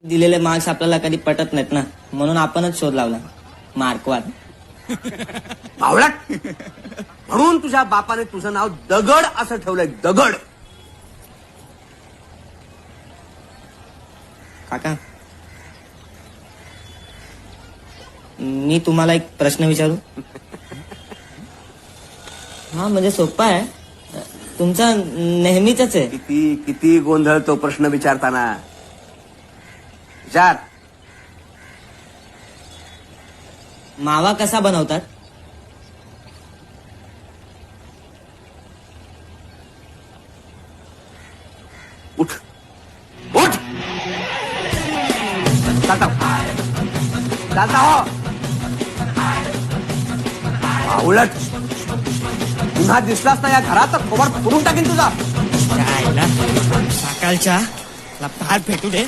दिलेले मार्क्स आपल्याला कधी पटत नाहीत ना, म्हणून आपणच शोध लावला मार्कवाद. बावळट. म्हणून तुझ्या बापाने तुझं नाव दगड असं ठेवलंय, दगड. काका, मी तुम्हाला एक प्रश्न विचारू? हा म्हणजे सोपा आहे, तुमचा नेहमीच आहे. किती किती गोंधळ तो प्रश्न विचारताना. विचार. मावा कसा बनवतात? उठ उठ. चालता चालता हो. बावळट. पुन्हा दिसलास ना या घरात तर खोबड फोडून टाकेन तुझा. सकाळच्या बाहेर भेटू दे.